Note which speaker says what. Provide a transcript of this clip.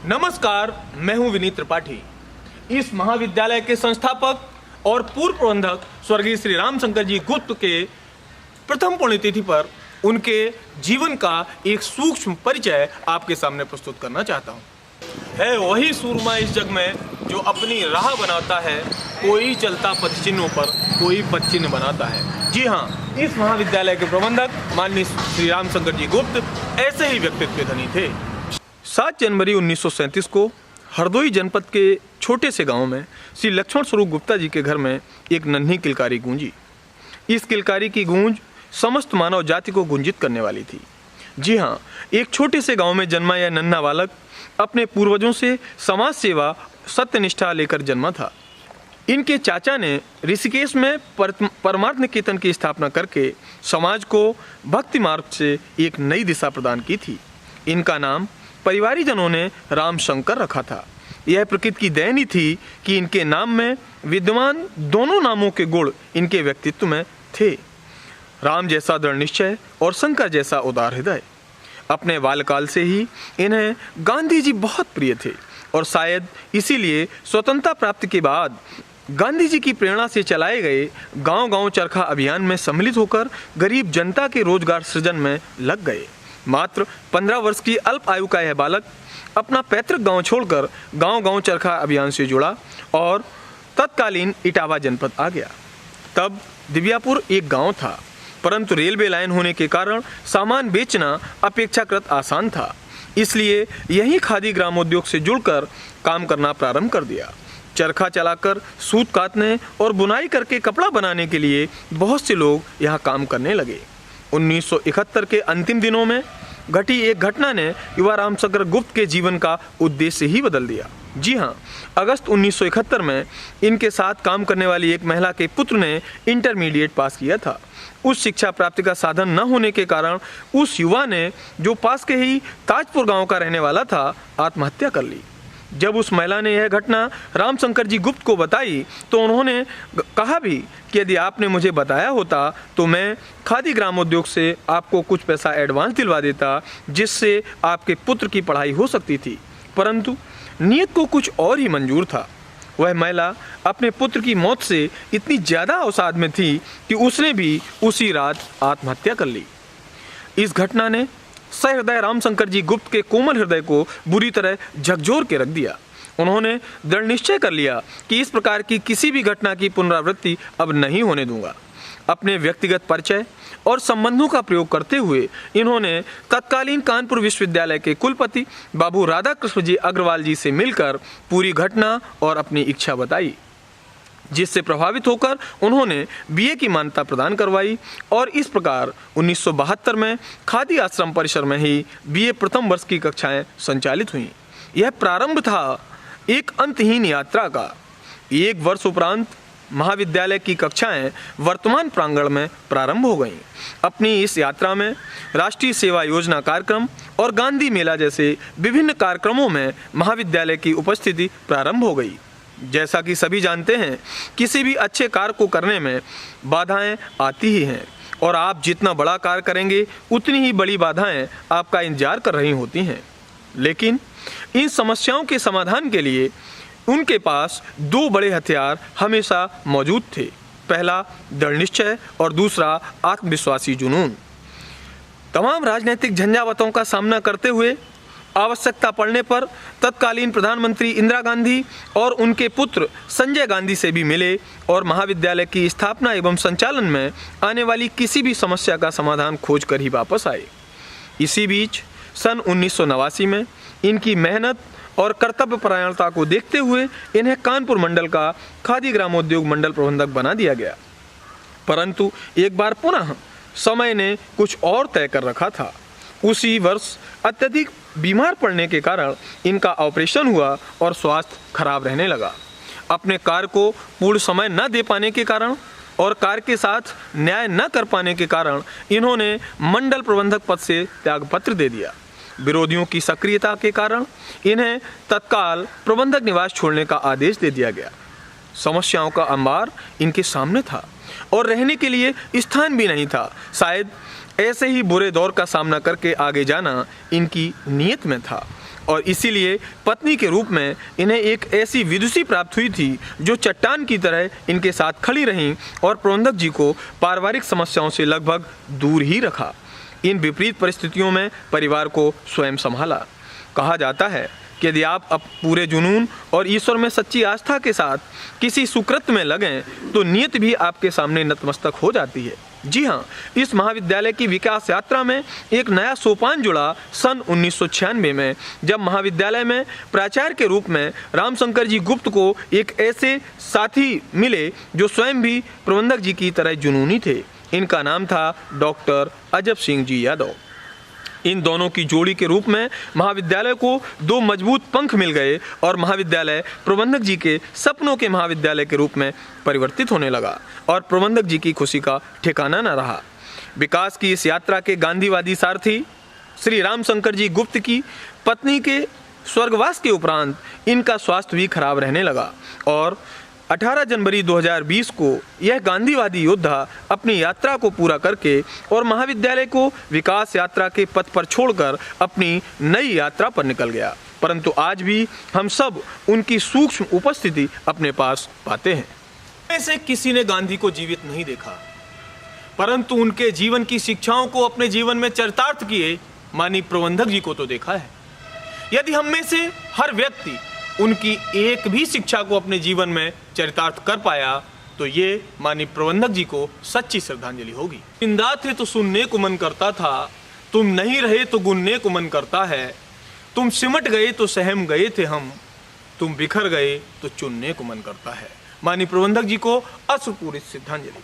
Speaker 1: नमस्कार, मैं हूं विनीत त्रिपाठी। इस महाविद्यालय के संस्थापक और पूर्व प्रबंधक स्वर्गीय श्री रामशंकर जी गुप्त के प्रथम पुण्यतिथि पर उनके जीवन का एक सूक्ष्म परिचय आपके सामने प्रस्तुत करना चाहता हूं। है वही सूरमा इस जग में जो अपनी राह बनाता है, कोई चलता पदचिन्हों पर, कोई पदचिन्ह बनाता है। जी हाँ, इस महाविद्यालय के प्रबंधक माननीय श्री रामशंकर जी गुप्त ऐसे ही व्यक्तित्व के धनी थे। 7 जनवरी 1937 को हरदोई जनपद के छोटे से गांव में श्री लक्ष्मण स्वरूप गुप्ता जी के घर में एक नन्ही किलकारी गूंजी। इस किलकारी की गूंज समस्त मानव जाति को गुंजित करने वाली थी। जी हाँ, एक छोटे से गांव में जन्मा यह नन्हा बालक अपने पूर्वजों से समाज सेवा सत्यनिष्ठा लेकर जन्मा था। इनके चाचा ने ऋषिकेश में परमार्थ निकेतन की स्थापना करके समाज को भक्ति मार्ग से एक नई दिशा प्रदान की थी। इनका नाम परिवारीजनों ने रामशंकर रखा था। यह प्रकृति की देन ही थी कि इनके नाम में विद्यमान दोनों नामों के गुण इनके व्यक्तित्व में थे। राम जैसा दृढ़ निश्चय और शंकर जैसा उदार हृदय। अपने बालकाल से ही इन्हें गांधी जी बहुत प्रिय थे और शायद इसीलिए स्वतंत्रता प्राप्ति के बाद गांधी जी की प्रेरणा से चलाए गए गांव-गांव चरखा अभियान में सम्मिलित होकर गरीब जनता के रोजगार सृजन में लग गए। मात्र 15 वर्ष की अल्प आयु का यह बालक अपना पैतृक गांव छोड़कर गांव-गांव चरखा अभियान से जुड़ा और तत्कालीन इटावा जनपद आ गया। तब दिव्यापुर एक गांव था, परंतु रेलवे लाइन होने के कारण सामान बेचना अपेक्षाकृत आसान था। इसलिए यही खादी ग्रामोद्योग से जुड़कर काम करना प्रारंभ कर दिया। चरखा चलाकर सूत काटने और बुनाई करके कपड़ा बनाने के लिए बहुत से लोग यहाँ काम करने लगे। 1971 के अंतिम दिनों में घटी एक घटना ने युवा रामशंकर गुप्त के जीवन का उद्देश्य ही बदल दिया। जी हाँ, अगस्त 1971 में इनके साथ काम करने वाली एक महिला के पुत्र ने इंटरमीडिएट पास किया था। उस शिक्षा प्राप्ति का साधन न होने के कारण उस युवा ने, जो पास के ही ताजपुर गांव का रहने वाला था, आत्महत्या कर ली। जब उस महिला ने यह घटना रामशंकर जी गुप्त को बताई तो उन्होंने कहा भी कि यदि आपने मुझे बताया होता तो मैं खादी ग्रामोद्योग से आपको कुछ पैसा एडवांस दिलवा देता, जिससे आपके पुत्र की पढ़ाई हो सकती थी। परंतु नीयत को कुछ और ही मंजूर था। वह महिला अपने पुत्र की मौत से इतनी ज़्यादा अवसाद में थी कि उसने भी उसी रात आत्महत्या कर ली। इस घटना ने सहृदय रामशंकर जी गुप्त के कोमल हृदय को बुरी तरह झकझोर के रख दिया। उन्होंने दृढ़ निश्चय कर लिया कि इस प्रकार की किसी भी घटना की पुनरावृत्ति अब नहीं होने दूंगा। अपने व्यक्तिगत परिचय और संबंधों का प्रयोग करते हुए इन्होंने तत्कालीन कानपुर विश्वविद्यालय के कुलपति बाबू राधाकृष्ण जी अग्रवाल जी से मिलकर पूरी घटना और अपनी इच्छा बताई, जिससे प्रभावित होकर उन्होंने बीए की मान्यता प्रदान करवाई और इस प्रकार 1972 में खादी आश्रम परिसर में ही बीए प्रथम वर्ष की कक्षाएं संचालित हुईं। यह प्रारंभ था एक अंतहीन यात्रा का। एक वर्ष उपरांत महाविद्यालय की कक्षाएं वर्तमान प्रांगण में प्रारंभ हो गईं। अपनी इस यात्रा में राष्ट्रीय सेवा योजना कार्यक्रम और गांधी मेला जैसे विभिन्न कार्यक्रमों में महाविद्यालय की उपस्थिति प्रारंभ हो गई। जैसा कि सभी जानते हैं, किसी भी अच्छे कार्य को करने में बाधाएं आती ही हैं और आप जितना बड़ा कार्य करेंगे उतनी ही बड़ी बाधाएं आपका इंतजार कर रही होती हैं। लेकिन इन समस्याओं के समाधान के लिए उनके पास 2 बड़े हथियार हमेशा मौजूद थे। पहला दृढ़ निश्चय और दूसरा आत्मविश्वासी जुनून। तमाम राजनीतिक झंझावातों का सामना करते हुए आवश्यकता पड़ने पर तत्कालीन प्रधानमंत्री इंदिरा गांधी और उनके पुत्र संजय गांधी से भी मिले और महाविद्यालय की स्थापना एवं संचालन में आने वाली किसी भी समस्या का समाधान खोजकर ही वापस आए। इसी बीच सन 1989 में इनकी मेहनत और कर्तव्य परायणता को देखते हुए इन्हें कानपुर मंडल का खादी ग्रामोद्योग मंडल प्रबंधक बना दिया गया। परंतु एक बार पुनः समय ने कुछ और तय कर रखा था। उसी वर्ष अत्यधिक बीमार पड़ने के कारण इनका ऑपरेशन हुआ और स्वास्थ्य खराब रहने लगा। अपने कार्य को पूर्ण समय न दे पाने के कारण और कार्य के साथ न्याय न कर पाने के कारण इन्होंने मंडल प्रबंधक पद से त्यागपत्र दे दिया। विरोधियों की सक्रियता के कारण इन्हें तत्काल प्रबंधक निवास छोड़ने का आदेश दे दिया गया। समस्याओं का अंबार इनके सामने था और रहने के लिए स्थान भी नहीं था। शायद ऐसे ही बुरे दौर का सामना करके आगे जाना इनकी नीयत में था। और इसीलिए पत्नी के रूप में इन्हें एक ऐसी विदुषी प्राप्त हुई थी जो चट्टान की तरह इनके साथ खड़ी रहीं और प्रबंधक जी को पारिवारिक समस्याओं से लगभग दूर ही रखा। इन विपरीत परिस्थितियों में परिवार को स्वयं संभाला। कहा जाता है कि यदि आप पूरे जुनून और ईश्वर में सच्ची आस्था के साथ किसी सुकृत्य में लगें तो नियत भी आपके सामने नतमस्तक हो जाती है। जी हाँ, इस महाविद्यालय की विकास यात्रा में एक नया सोपान जुड़ा सन 1996 में, जब महाविद्यालय में प्राचार्य के रूप में रामशंकर जी गुप्त को एक ऐसे साथी मिले जो स्वयं भी प्रबंधक जी की तरह जुनूनी थे। इनका नाम था डॉक्टर अजब सिंह जी यादव। इन दोनों की जोड़ी के रूप में महाविद्यालय को दो मजबूत पंख मिल गए और महाविद्यालय प्रबंधक जी के सपनों के महाविद्यालय के रूप में परिवर्तित होने लगा और प्रबंधक जी की खुशी का ठिकाना न रहा। विकास की इस यात्रा के गांधीवादी सारथी श्री रामशंकर जी गुप्त की पत्नी के स्वर्गवास के उपरांत इनका स्वास्थ्य भी खराब रहने लगा और 18 जनवरी 2020 को यह गांधीवादी योद्धा अपनी यात्रा को पूरा करके और महाविद्यालय को विकास यात्रा के पथ पर छोड़कर अपनी नई यात्रा पर निकल गया। परंतु आज भी हम सब उनकी सूक्ष्म उपस्थिति अपने पास पाते हैं। ऐसे किसी ने गांधी को जीवित नहीं देखा, परंतु उनके जीवन की शिक्षाओं को अपने जीवन में चरितार्थ किए माननीय प्रबंधक जी को तो देखा है। यदि हम में से हर व्यक्ति उनकी एक भी शिक्षा को अपने जीवन में चरितार्थ कर पाया तो ये माननीय प्रबंधक जी को सच्ची श्रद्धांजलि होगी। जिंदा थे तो सुनने को मन करता था, तुम नहीं रहे तो गुनने को मन करता है, तुम सिमट गए तो सहम गए थे हम, तुम बिखर गए तो चुनने को मन करता है। माननीय प्रबंधक जी को अश्रुपूरित श्रद्धांजलि।